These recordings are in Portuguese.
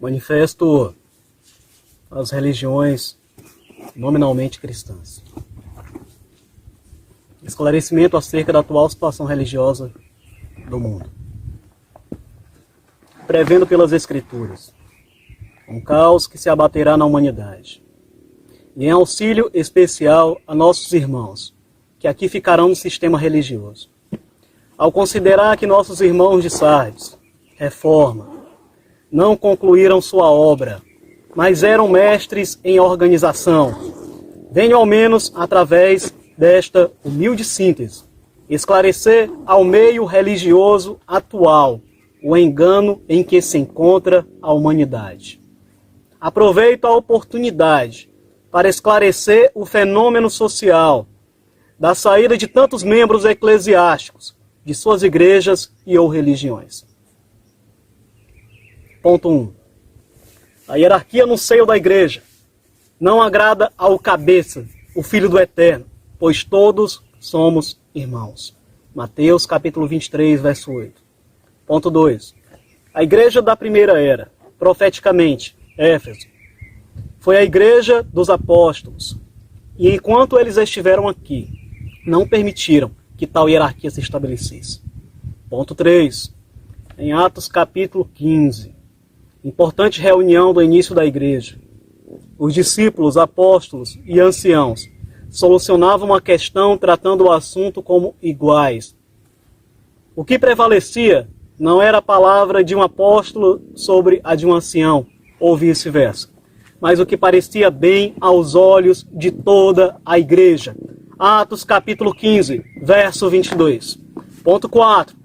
Manifesto as religiões nominalmente cristãs. Esclarecimento acerca da atual situação religiosa do mundo. Prevendo pelas Escrituras um caos que se abaterá na humanidade. E em auxílio especial a nossos irmãos, que aqui ficarão no sistema religioso. Ao considerar que nossos irmãos de Sardes, Reforma, não concluíram sua obra, mas eram mestres em organização, venho ao menos, através desta humilde síntese, esclarecer ao meio religioso atual o engano em que se encontra a humanidade. Aproveito a oportunidade para esclarecer o fenômeno social da saída de tantos membros eclesiásticos de suas igrejas e ou religiões. Ponto 1. A hierarquia no seio da igreja não agrada ao cabeça, o Filho do Eterno, pois todos somos irmãos. Mateus capítulo 23, verso 8. Ponto 2. A igreja da primeira era, profeticamente, Éfeso, foi a igreja dos apóstolos. E enquanto eles estiveram aqui, não permitiram que tal hierarquia se estabelecesse. Ponto 3. Em Atos capítulo 15, importante reunião do início da igreja. Os discípulos, apóstolos e anciãos solucionavam a questão tratando o assunto como iguais. O que prevalecia não era a palavra de um apóstolo sobre a de um ancião, ou vice-versa, mas o que parecia bem aos olhos de toda a igreja. Atos capítulo 15, verso 22. Ponto 4.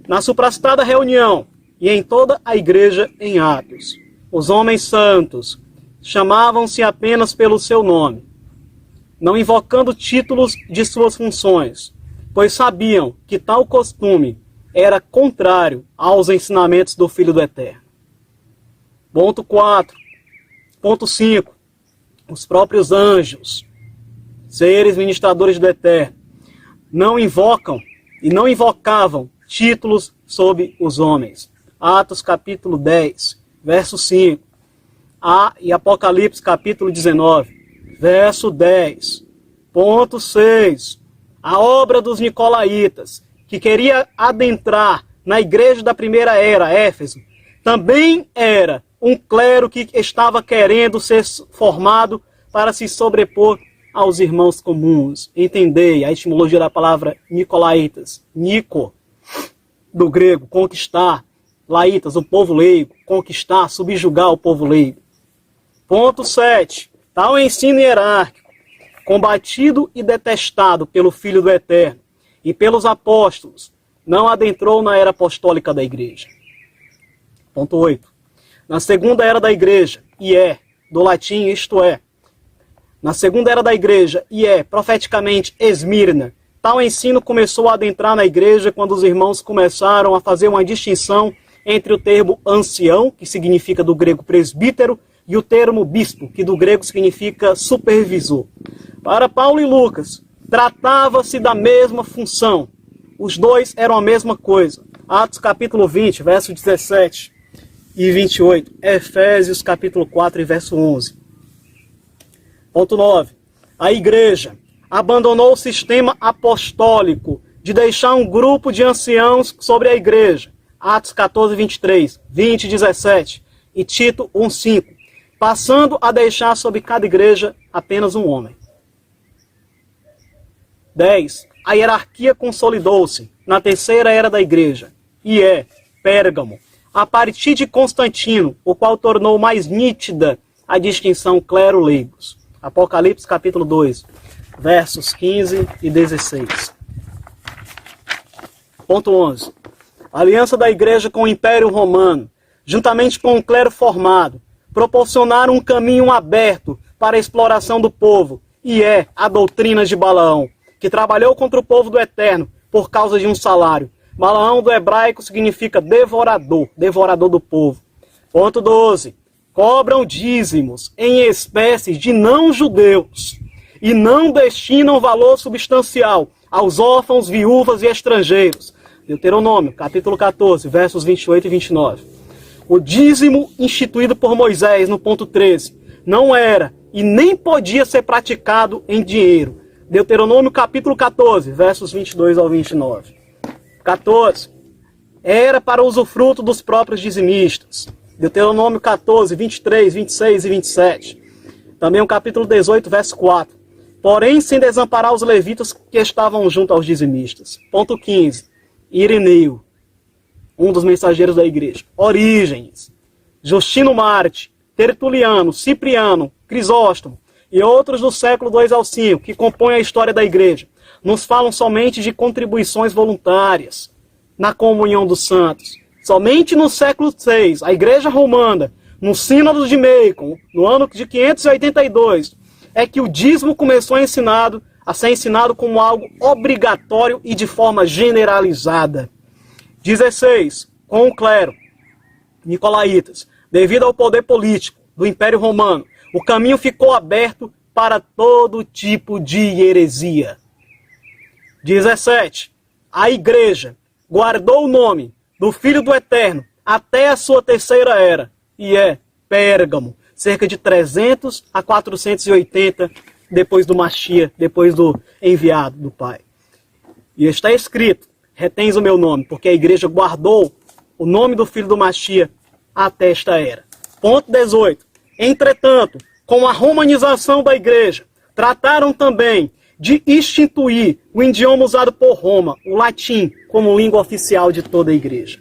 Na suprastada reunião, e em toda a igreja em Atos, os homens santos chamavam-se apenas pelo seu nome, não invocando títulos de suas funções, pois sabiam que tal costume era contrário aos ensinamentos do Filho do Eterno. Ponto 4. Ponto 5. Os próprios anjos, seres ministradores do Eterno, não invocam e não invocavam títulos sobre os homens. Atos capítulo 10, verso 5. E Apocalipse capítulo 19, verso 10. Ponto 6. A obra dos nicolaítas, que queria adentrar na igreja da primeira era, Éfeso, também era um clero que estava querendo ser formado para se sobrepor aos irmãos comuns. Entendei a etimologia da palavra nicolaítas. Nico, do grego, conquistar. Laitas, o povo leigo, conquistar, subjugar o povo leigo. Ponto 7. Tal ensino hierárquico, combatido e detestado pelo Filho do Eterno e pelos apóstolos, não adentrou na era apostólica da igreja. Ponto 8. Na segunda era da igreja, do latim isto é, na segunda era da igreja, profeticamente Esmirna, tal ensino começou a adentrar na igreja quando os irmãos começaram a fazer uma distinção entre o termo ancião, que significa do grego presbítero, e o termo bispo, que do grego significa supervisor. Para Paulo e Lucas, tratava-se da mesma função. Os dois eram a mesma coisa. Atos capítulo 20, verso 17 e 28. Efésios capítulo 4 e verso 11. Ponto 9. A igreja abandonou o sistema apostólico de deixar um grupo de anciãos sobre a igreja. Atos 14, 23, 20, 17 e Tito 1, 5. Passando a deixar sobre cada igreja apenas um homem. 10. A hierarquia consolidou-se na terceira era da igreja, Pérgamo, a partir de Constantino, o qual tornou mais nítida a distinção clero-leigos. Apocalipse capítulo 2, versos 15 e 16. Ponto 11. A aliança da igreja com o Império Romano, juntamente com o clero formado, proporcionaram um caminho aberto para a exploração do povo, a doutrina de Balaão, que trabalhou contra o povo do Eterno por causa de um salário. Balaão do hebraico significa devorador, devorador do povo. Ponto 12. Cobram dízimos em espécies de não-judeus e não destinam valor substancial aos órfãos, viúvas e estrangeiros. Deuteronômio, capítulo 14, versos 28 e 29. O dízimo instituído por Moisés no ponto 13 não era e nem podia ser praticado em dinheiro. Deuteronômio capítulo 14, versos 22 ao 29. 14. Era para usufruto dos próprios dizimistas. Deuteronômio 14, 23, 26 e 27. Também o capítulo 18, verso 4. Porém, sem desamparar os levitas que estavam junto aos dizimistas. Ponto 15. Ireneu, um dos mensageiros da igreja. Orígenes, Justino Marte, Tertuliano, Cipriano, Crisóstomo e outros do século 2 ao 5, que compõem a história da igreja, nos falam somente de contribuições voluntárias na comunhão dos santos. Somente no século 6, a igreja romana, no sínodo de Macon, no ano de 582, é que o dízimo começou a ser ensinado como algo obrigatório e de forma generalizada. 16. Com o clero, nicolaítas, devido ao poder político do Império Romano, o caminho ficou aberto para todo tipo de heresia. 17. A igreja guardou o nome do Filho do Eterno até a sua terceira era, e é Pérgamo, cerca de 300 a 480 depois do Mashiach, depois do enviado do Pai. E está escrito, retens o meu nome, porque a igreja guardou o nome do Filho do Mashiach até esta era. Ponto 18. Entretanto, com a romanização da igreja, trataram também de instituir o idioma usado por Roma, o latim, como língua oficial de toda a igreja.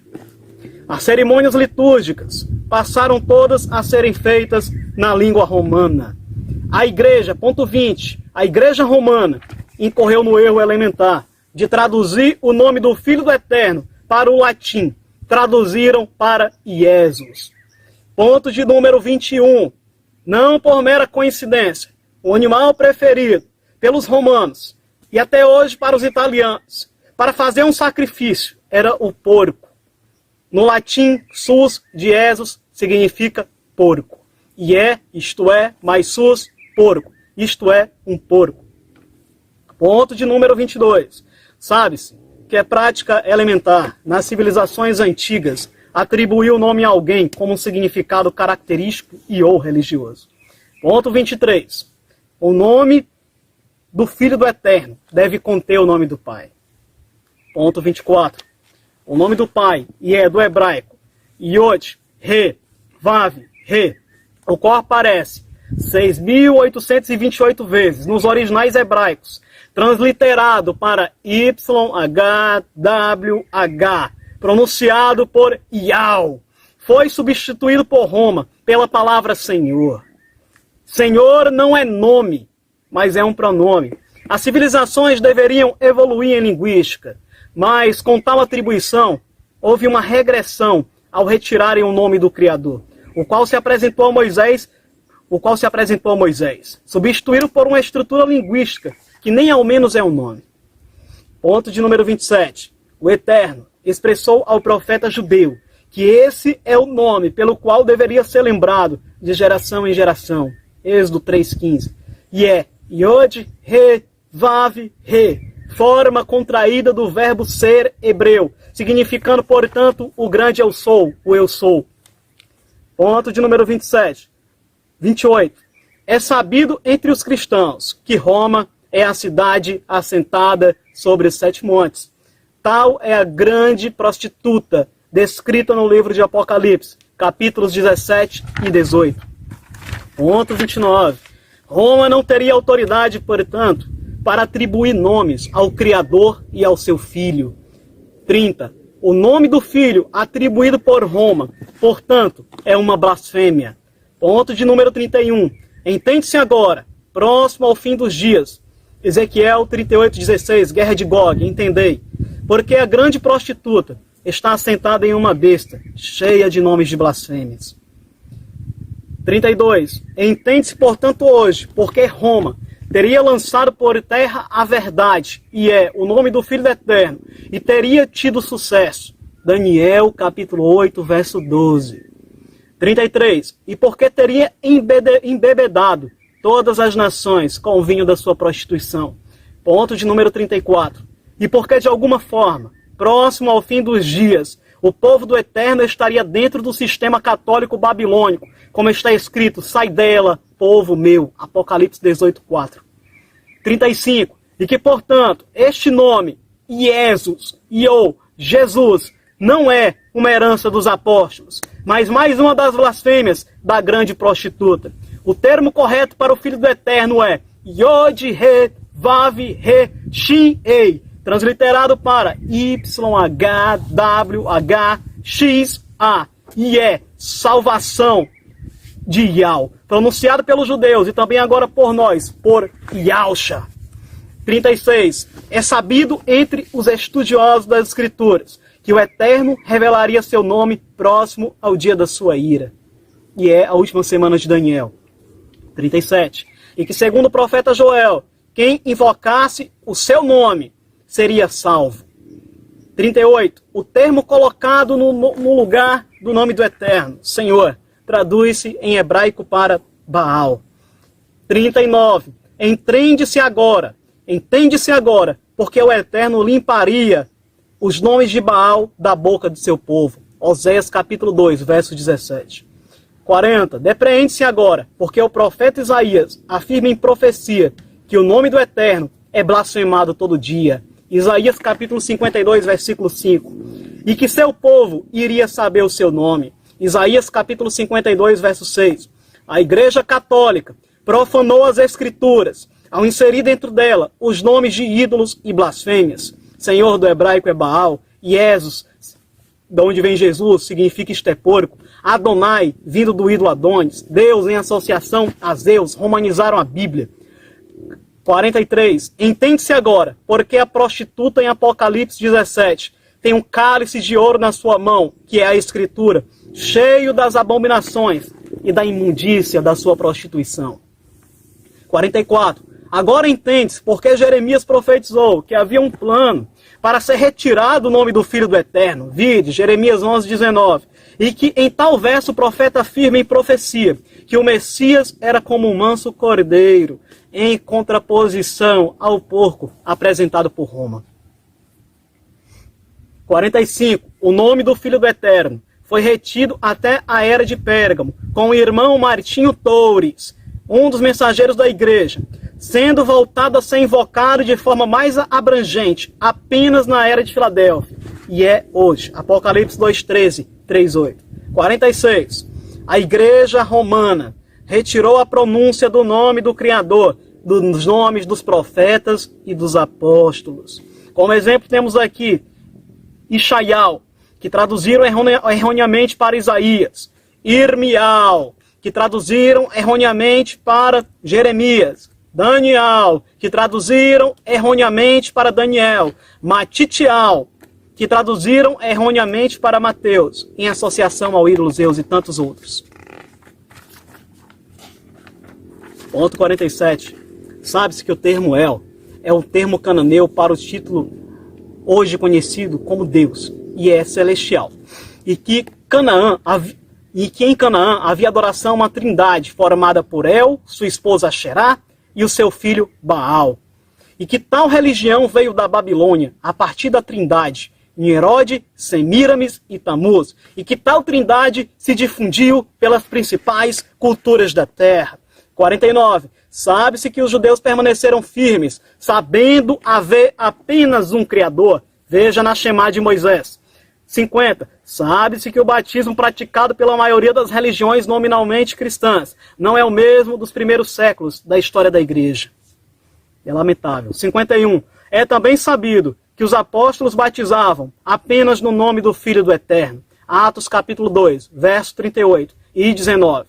As cerimônias litúrgicas passaram todas a serem feitas na língua romana. A igreja, ponto 20, a igreja romana incorreu no erro elementar de traduzir o nome do Filho do Eterno para o latim. Traduziram para Iesus. Ponto de número 21. Não por mera coincidência, o animal preferido pelos romanos e até hoje para os italianos, para fazer um sacrifício, era o porco. No latim, sus de Jesus significa porco. E isto é, mais sus, porco. Isto é, um porco. Ponto de número 22. Sabe-se que é prática elementar nas civilizações antigas atribuir o nome a alguém como um significado característico e ou religioso. Ponto 23. O nome do Filho do Eterno deve conter o nome do Pai. Ponto 24. O nome do Pai, e é do hebraico, Yod, Re, Vav, Re, o qual aparece 6.828 vezes nos originais hebraicos, transliterado para YHWH, pronunciado por Yahweh, foi substituído por Roma pela palavra Senhor. Senhor não é nome, mas é um pronome. As civilizações deveriam evoluir em linguística, mas com tal atribuição, houve uma regressão ao retirarem o nome do Criador, o qual se apresentou a Moisés, substituído por uma estrutura linguística, que nem ao menos é um nome. Ponto de número 27. O Eterno expressou ao profeta judeu que esse é o nome pelo qual deveria ser lembrado de geração em geração. Êxodo 3,15. E é Yod, Re, Vav, Re, forma contraída do verbo ser hebreu, significando, portanto, o grande eu sou, o eu sou. Ponto de número 27. 28. É sabido entre os cristãos que Roma é a cidade assentada sobre 7 montes. Tal é a grande prostituta descrita no livro de Apocalipse, capítulos 17 e 18. Ponto 29. Roma não teria autoridade, portanto, para atribuir nomes ao Criador e ao seu Filho. 30. O nome do Filho atribuído por Roma, portanto, é uma blasfêmia. Ponto de número 31. Entende-se agora, próximo ao fim dos dias. Ezequiel 38:16, Guerra de Gog, entendei. Porque a grande prostituta está assentada em uma besta, cheia de nomes de blasfêmias. 32. Entende-se, portanto, hoje, porque Roma teria lançado por terra a verdade, e é o nome do Filho do Eterno, e teria tido sucesso. Daniel, capítulo 8, verso 12. 33. E porque teria embebedado todas as nações com o vinho da sua prostituição. Ponto de número 34. E porque, de alguma forma, próximo ao fim dos dias, O povo do Eterno estaria dentro do sistema católico babilônico, como está escrito, sai dela, povo meu. Apocalipse 18:4. 35. E que, portanto, este nome, Jesus, não é uma herança dos apóstolos, mas mais uma das blasfêmias da grande prostituta. O termo correto para o Filho do Eterno é Yod-He, Vav-He, Shin-Ei, transliterado para YHWH-XA, e é salvação de Yahweh, pronunciado pelos judeus e também agora por nós, por Yahusha. 36. É sabido entre os estudiosos das Escrituras que o Eterno revelaria seu nome próximo ao dia da sua ira. E é a última semana de Daniel. 37. E que segundo o profeta Joel, quem invocasse o seu nome seria salvo. 38. O termo colocado no lugar do nome do Eterno, Senhor, traduz-se em hebraico para Baal. 39. Entende-se agora, porque o Eterno limparia os nomes de Baal da boca de seu povo. Oséias capítulo 2, verso 17. 40. Depreende-se agora, porque o profeta Isaías afirma em profecia que o nome do Eterno é blasfemado todo dia. Isaías capítulo 52, versículo 5. E que seu povo iria saber o seu nome. Isaías capítulo 52, verso 6. A Igreja Católica profanou as Escrituras ao inserir dentro dela os nomes de ídolos e blasfêmias. Senhor do hebraico é Baal, Jesus, de onde vem Jesus, significa estepôrico. Adonai, vindo do ídolo Adonis. Deus, em associação a Zeus, romanizaram a Bíblia. 43. Entende-se agora, porque a prostituta em Apocalipse 17 tem um cálice de ouro na sua mão, que é a Escritura, cheio das abominações e da imundícia da sua prostituição. 44. Agora entende-se porque Jeremias profetizou que havia um plano para ser retirado o nome do Filho do Eterno. Vide Jeremias 11:19. E que em tal verso o profeta afirma em profecia que o Messias era como um manso cordeiro, em contraposição ao porco apresentado por Roma. 45. O nome do Filho do Eterno foi retido até a era de Pérgamo, com o irmão Martinho Toures, um dos mensageiros da igreja, sendo voltado a ser invocado de forma mais abrangente apenas na era de Filadélfia. E é hoje. Apocalipse 2:13, 3:8. 46. A igreja romana retirou a pronúncia do nome do Criador, dos nomes dos profetas e dos apóstolos. Como exemplo temos aqui Ishaial, que traduziram erroneamente para Isaías. Irmial, que traduziram erroneamente para Jeremias. Daniel, que traduziram erroneamente para Daniel. Matitial, que traduziram erroneamente para Mateus, em associação ao ídolo Zeus e tantos outros. Ponto 47. Sabe-se que o termo El é o termo cananeu para o título hoje conhecido como Deus, e é celestial. E que em Canaã havia adoração a uma trindade formada por El, sua esposa Xerá, e o seu filho Baal. E que tal religião veio da Babilônia, a partir da trindade, Nimrod, Semíramis e Tamuz, e que tal trindade se difundiu pelas principais culturas da terra. 49. Sabe-se que os judeus permaneceram firmes, sabendo haver apenas um Criador. Veja na Shemá de Moisés. 50. Sabe-se que o batismo praticado pela maioria das religiões nominalmente cristãs não é o mesmo dos primeiros séculos da história da igreja. É lamentável. 51. É também sabido que os apóstolos batizavam apenas no nome do Filho do Eterno. Atos capítulo 2, verso 38 e 19.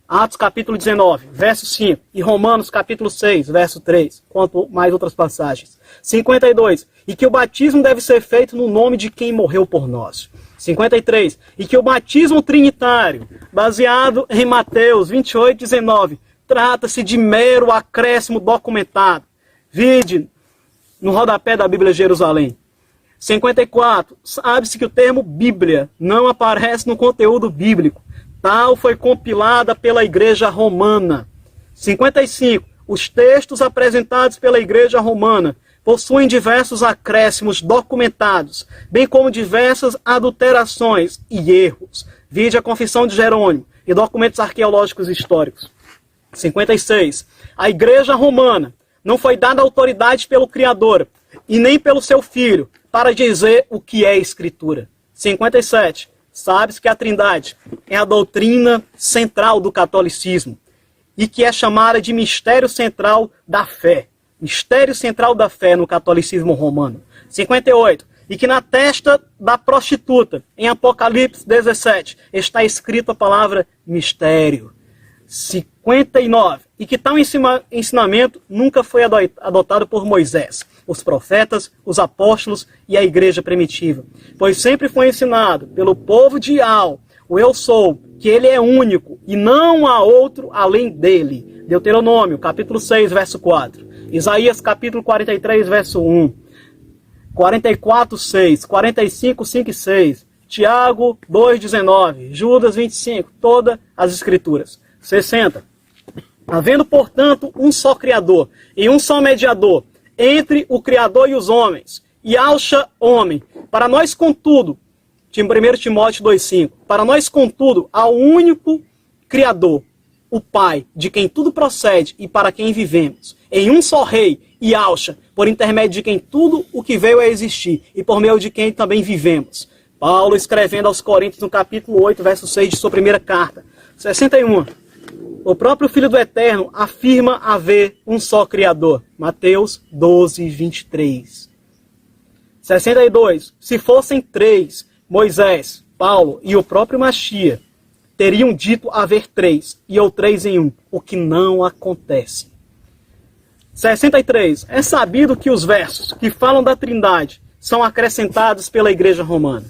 Atos capítulo 19, verso 5. E Romanos capítulo 6, verso 3. Quanto mais outras passagens. 52. E que o batismo deve ser feito no nome de quem morreu por nós. 53. E que o batismo trinitário, baseado em Mateus 28, 19, trata-se de mero acréscimo documentado. Vide no rodapé da Bíblia Jerusalém. 54. Sabe-se que o termo Bíblia não aparece no conteúdo bíblico. Tal foi compilada pela Igreja Romana. 55. Os textos apresentados pela Igreja Romana possuem diversos acréscimos documentados, bem como diversas adulterações e erros. Vide a Confissão de Jerônimo e documentos arqueológicos históricos. 56. A Igreja Romana não foi dada autoridade pelo Criador e nem pelo seu Filho para dizer o que é Escritura. 57. Sabe-se que a Trindade é a doutrina central do catolicismo e que é chamada de mistério central da fé. Mistério central da fé no catolicismo romano. 58. E que na testa da prostituta, em Apocalipse 17, está escrito a palavra mistério. 59. E que tal ensinamento nunca foi adotado por Moisés, os profetas, os apóstolos e a igreja primitiva. Pois sempre foi ensinado pelo povo de Al, o Eu Sou, que ele é único e não há outro além dele. Deuteronômio, capítulo 6, verso 4. Isaías, capítulo 43, verso 1. 44, 6. 45, 5 e 6. Tiago, 2, 19. Judas, 25. Todas as escrituras. 60. Havendo, portanto, um só Criador e um só mediador entre o Criador e os homens, e acha homem. Para nós, contudo, 1 Timóteo 2,5. Para nós, contudo, há um único Criador, o Pai, de quem tudo procede e para quem vivemos, em um só Rei, e alcha, por intermédio de quem tudo o que veio a existir, e por meio de quem também vivemos. Paulo escrevendo aos Coríntios no capítulo 8, verso 6 de sua primeira carta. 61. O próprio Filho do Eterno afirma haver um só Criador. Mateus 12, 23. 62. Se fossem três, Moisés, Paulo e o próprio Machia, teriam dito haver três, e ou três em um, o que não acontece. 63. É sabido que os versos que falam da Trindade são acrescentados pela Igreja Romana.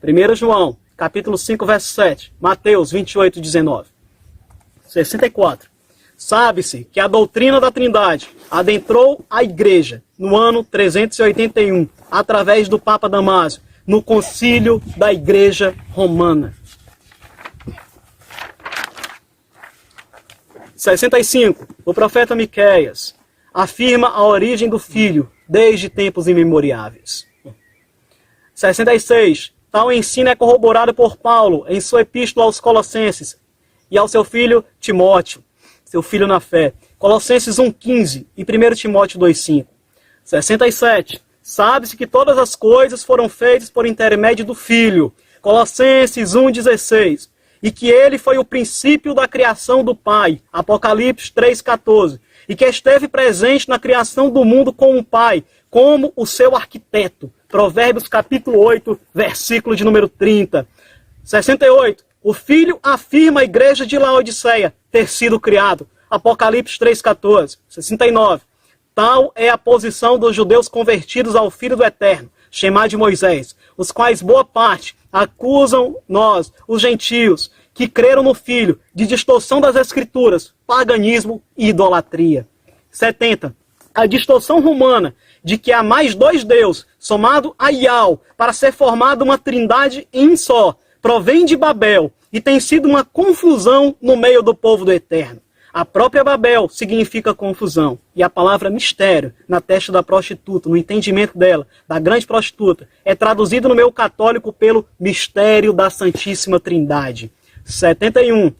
1 João, capítulo 5, verso 7. Mateus 28, 19. 64. Sabe-se que a doutrina da Trindade adentrou a Igreja no ano 381, através do Papa Damásio, no concílio da Igreja Romana. 65. O profeta Miqueias afirma a origem do Filho desde tempos imemoriáveis. 66. Tal ensino é corroborado por Paulo em sua epístola aos Colossenses e ao seu filho Timóteo, seu filho na fé. Colossenses 1,15 e 1 Timóteo 2,5. 67. Sabe-se que todas as coisas foram feitas por intermédio do Filho. Colossenses 1,16. E que ele foi o princípio da criação do Pai, Apocalipse 3,14, e que esteve presente na criação do mundo com o Pai, como o seu arquiteto, Provérbios capítulo 8, versículo de número 30. 68. O Filho afirma a igreja de Laodiceia ter sido criado, Apocalipse 3,14. 69. Tal é a posição dos judeus convertidos ao Filho do Eterno, Shemá de Moisés, os quais boa parte acusam nós, os gentios, que creram no Filho, de distorção das Escrituras, paganismo e idolatria. 70. A distorção romana de que há mais dois deuses, somado a Ial, para ser formada uma trindade em só, provém de Babel e tem sido uma confusão no meio do povo do Eterno. A própria Babel significa confusão. E a palavra mistério, na testa da prostituta, no entendimento dela, da grande prostituta, é traduzido no meio católico pelo mistério da Santíssima Trindade. 71.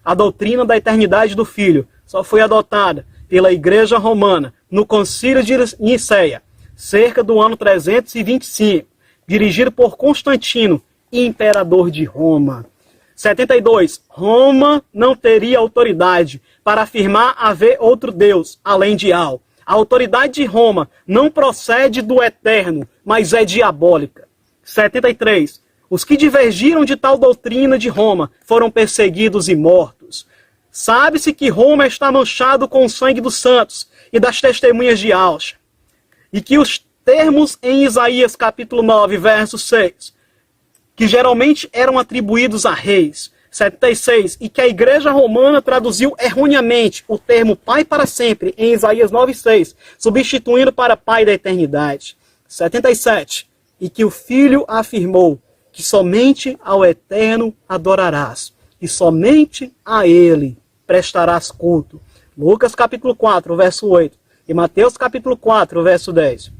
A doutrina da eternidade do Filho só foi adotada pela Igreja Romana no Concílio de Nicéia, cerca do ano 325, dirigido por Constantino, imperador de Roma. 72. Roma não teria autoridade para afirmar haver outro Deus, além de Al. A autoridade de Roma não procede do eterno, mas é diabólica. 73. Os que divergiram de tal doutrina de Roma foram perseguidos e mortos. Sabe-se que Roma está manchado com o sangue dos santos e das testemunhas de Alcha. E que os termos em Isaías capítulo 9, verso 6, que geralmente eram atribuídos a reis. 76. E que a igreja romana traduziu erroneamente o termo Pai para sempre em Isaías 9,6, substituindo para Pai da eternidade. 77. E que o Filho afirmou que somente ao Eterno adorarás, e somente a Ele prestarás culto. Lucas capítulo 4, verso 8. E Mateus capítulo 4, verso 10.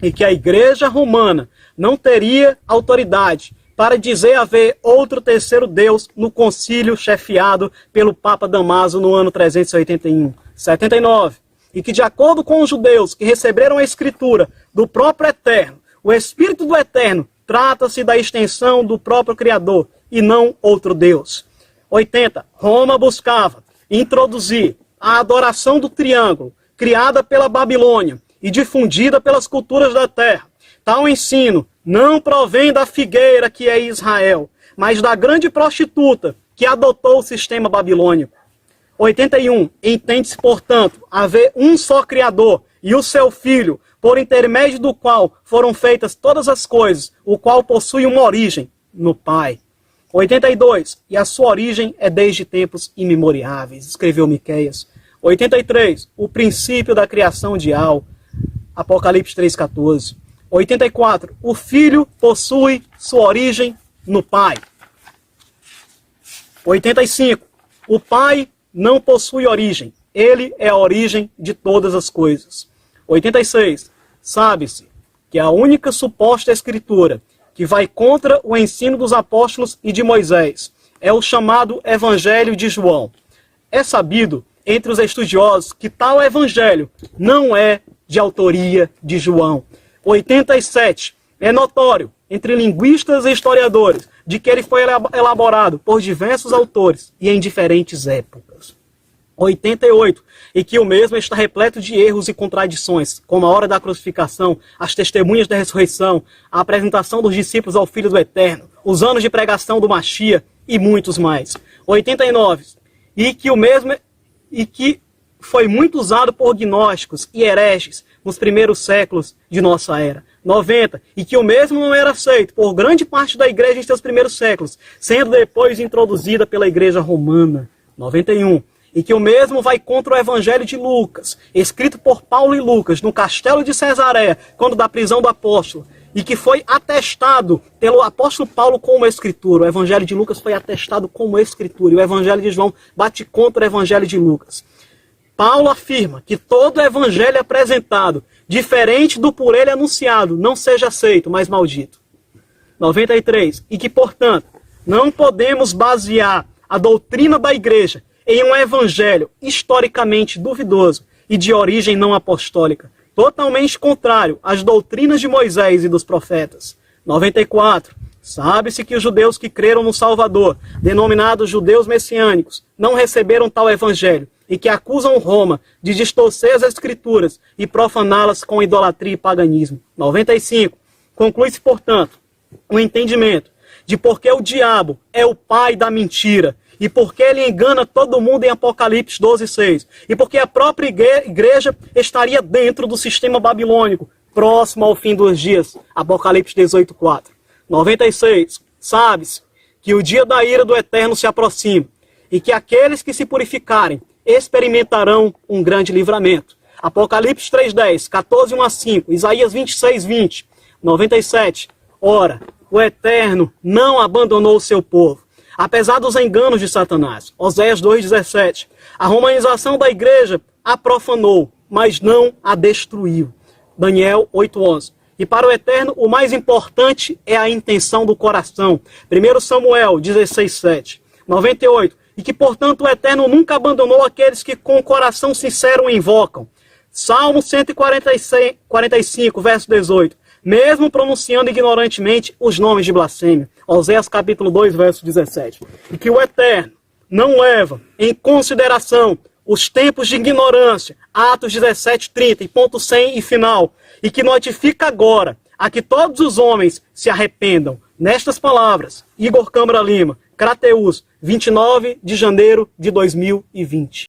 E que a igreja romana não teria autoridade para dizer haver outro terceiro Deus no concílio chefiado pelo Papa Damaso no ano 381. 79. E que de acordo com os judeus que receberam a escritura do próprio Eterno, o Espírito do Eterno trata-se da extensão do próprio Criador e não outro Deus. 80. Roma buscava introduzir a adoração do triângulo, criada pela Babilônia e difundida pelas culturas da terra. Tal ensino não provém da figueira que é Israel, mas da grande prostituta que adotou o sistema babilônico. 81. Entende-se, portanto, haver um só Criador e o seu Filho, por intermédio do qual foram feitas todas as coisas, o qual possui uma origem no Pai. 82. E a sua origem é desde tempos imemoriáveis, escreveu Miqueias. 83. O princípio da criação ideal, Apocalipse 3,14. 84. O Filho possui sua origem no Pai. 85. O Pai não possui origem. Ele é a origem de todas as coisas. 86. Sabe-se que a única suposta escritura que vai contra o ensino dos apóstolos e de Moisés é o chamado Evangelho de João. É sabido entre os estudiosos que tal evangelho não é de autoria de João. 87. É notório entre linguistas e historiadores de que ele foi elaborado por diversos autores e em diferentes épocas. 88. E que o mesmo está repleto de erros e contradições, como a hora da crucificação, as testemunhas da ressurreição, a apresentação dos discípulos ao Filho do Eterno, os anos de pregação do Machia e muitos mais. 89. E que foi muito usado por gnósticos e hereges nos primeiros séculos de nossa era. 90. E que o mesmo não era aceito por grande parte da igreja em seus primeiros séculos, sendo depois introduzida pela igreja romana. 91. E que o mesmo vai contra o Evangelho de Lucas, escrito por Paulo e Lucas no castelo de Cesareia, quando da prisão do apóstolo, e que foi atestado pelo apóstolo Paulo como escritura. O Evangelho de Lucas foi atestado como escritura, e o Evangelho de João bate contra o Evangelho de Lucas. Paulo afirma que todo evangelho apresentado, diferente do por ele anunciado, não seja aceito, mas maldito. 93. E que, portanto, não podemos basear a doutrina da igreja em um evangelho historicamente duvidoso e de origem não apostólica, totalmente contrário às doutrinas de Moisés e dos profetas. 94. Sabe-se que os judeus que creram no Salvador, denominados judeus messiânicos, não receberam tal evangelho e que acusam Roma de distorcer as escrituras e profaná-las com idolatria e paganismo. 95. Conclui-se, portanto, o entendimento de por que o diabo é o pai da mentira e porque ele engana todo mundo em Apocalipse 12:6. E porque a própria igreja estaria dentro do sistema babilônico, próximo ao fim dos dias. Apocalipse 18:4. 96. Sabe-se que o dia da ira do Eterno se aproxima e que aqueles que se purificarem experimentarão um grande livramento. Apocalipse 3:10, 14:1-5, Isaías 26:20. 97. Ora, o Eterno não abandonou o seu povo, apesar dos enganos de Satanás. Oséias 2:17. A romanização da igreja a profanou, mas não a destruiu. Daniel 8:11. E para o Eterno, o mais importante é a intenção do coração. 1 Samuel 16:7. 98. E que, portanto, o Eterno nunca abandonou aqueles que com o coração sincero o invocam. Salmo 145, verso 18. Mesmo pronunciando ignorantemente os nomes de blasfêmia. Oséias capítulo 2, verso 17. E que o Eterno não leva em consideração os tempos de ignorância, Atos 17:30, ponto 100 e final, e que notifica agora a que todos os homens se arrependam. Nestas palavras, Igor Câmara Lima, Crateús, 29 de janeiro de 2020.